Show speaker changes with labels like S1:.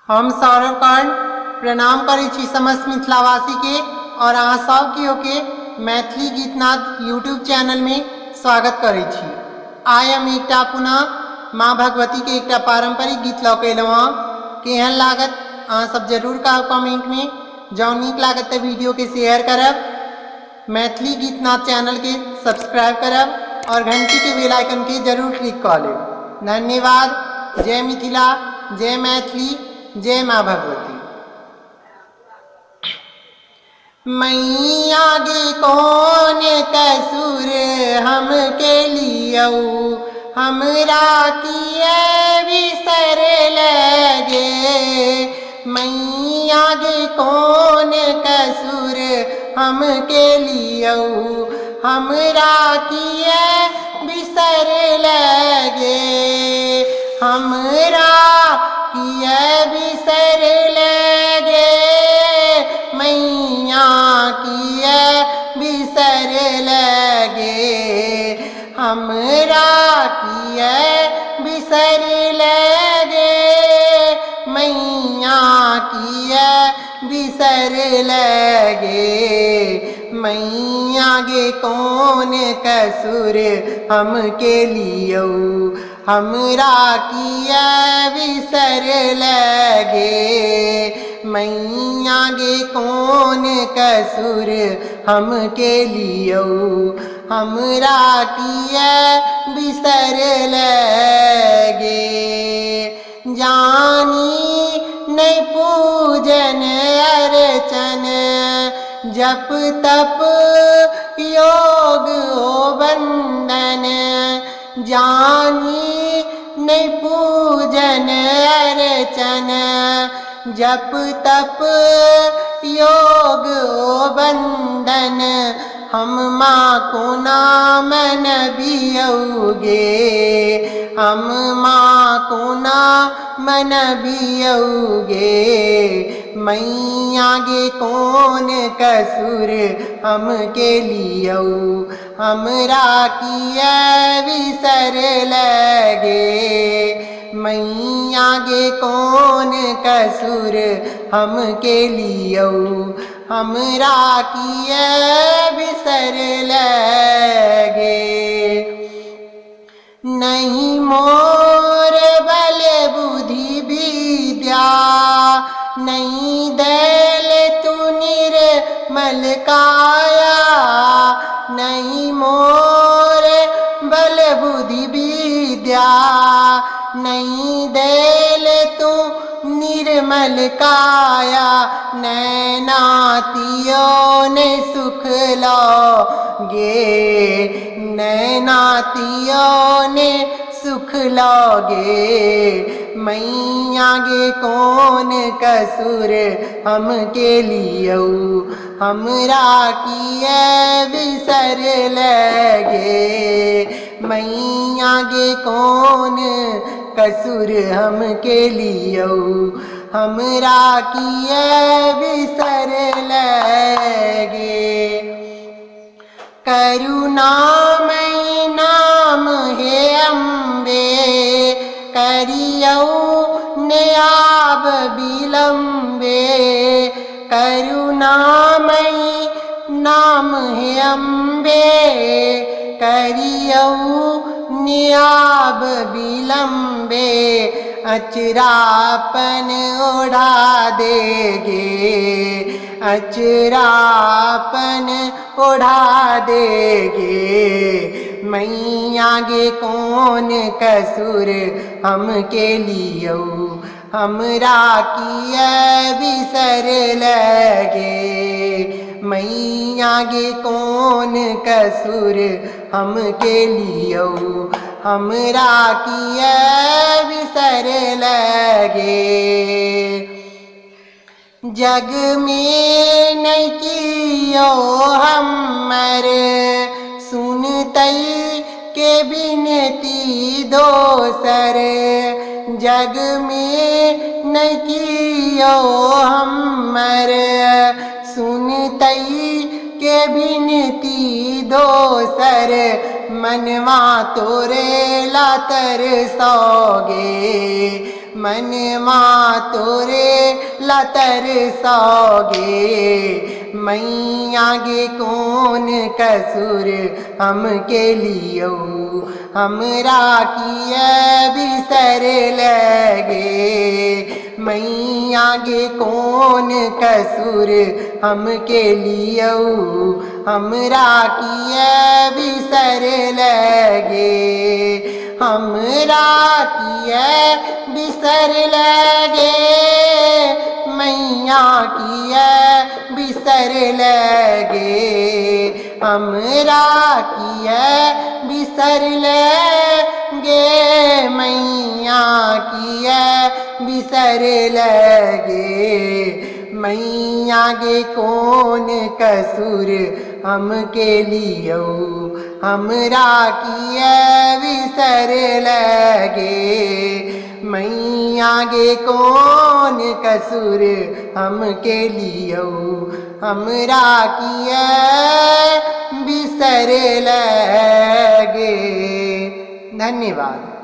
S1: हम सौरभ कर्ण प्रणाम करै छी समस्त मिथिलावासी के और अहाँ सब के मैथिली गीतनाद यूट्यूब चैनल में स्वागत करै छी। आइ हम एकटा पुनः माँ भगवती के एकटा पारंपरिक गीत लऽ के एलहुँ हँ। केहन लागत अहाँ सब जरूर कहब कमेंट में। जँ नीक लागत तो वीडियो के शेयर करब, मैथिली गीतनाद चैनल के सब्सक्राइब करब और घंटी के बेल आइकन के जरूर क्लिक कर लेब। धन्यवाद। जय मिथिला, जय मैथिली, जय माँ भगवती। मैया गे कौन कसूर हम के लियौ, हमरा किए बिसर लगे। मैया गे कौन कसूर हम के लियौ, हमरा किए बिसर लगे। हमरा किए बिसर लगे, मैया किए बिसर लगे। हमरा किए बिसर लगे, मैया किए बिसर लगे। मैया गे कौन कसूर हम के लियौ, हमरा किए बिसर लगे। मैया गे कौन कसूर हम के लियौ, हमरा किए बिसर लगे। जानी नहीं पूजन अर्चन, जप तप योग हो बंदन। जानी नहीं पूजन अर्चन, जप तप योग हो बंदन। हम माँ को नाम नबियौगे, हम माँ को नाम नबियौगे। मैया गे कौन कसूर हम के लियौ, हमरा किए बिसर लगे। मैया गे कौन कसूर हम के लियौ, हमरा किए बिसर लगे। नहीं मोर बल बुद्धि विद्या, नहीं दैल तू निर्मल काया। नहीं मोर बल बुद्धि विद्या, नहीं दैल तू निर्मल काया। नैनातियो ने सुख लोगे, नैनातियो ने सुख लोगे। मैया गे कौन कसूर हम के लियौ, हमरा किए बिसर लगे। मैया गे कौन कसूर हम के लियौ, हमरा किए बिसर लगे। करुणामयी नाम हे अम्बे, करियौ ने आब विलम्बे। करुणामयी नाम हे अम्बे, करियौ ने आब विलम्बे। अचरापन ओढ़ा देगे, अचरापन ओढ़ा देगे। मैया गे कौन कसूर हम के लियौ, हमरा किए बिसर लगे। मैया गे कौन कसूर हम के लियौ, हमरा किए बिसर लगे। जग में नहीं कियो हमर, सुनतई के बिनती दोसर। जग में नहीं कियो हमर, सुनतई के बिनती दोसर। मनवा तोरे ला तरसोगे, मनवा तोरे लतर सौगे मैया गे कौन कसूर हमके लियो हमरा किए बिसर लगे मैया गे कौन कसूर हमके लियो हमरा किए बिसर लगे हमरा किए बिसर लगे मैया किए बिसर लगे हमरा किए बिसर लगे मैया किए बिसर लगे मैया गे कौन कसूर हमके लियो हमरा किए बिसर लगे मैया गे कौन कसूर हमके लियो हमरा किए बिसर लगे। धन्यवाद।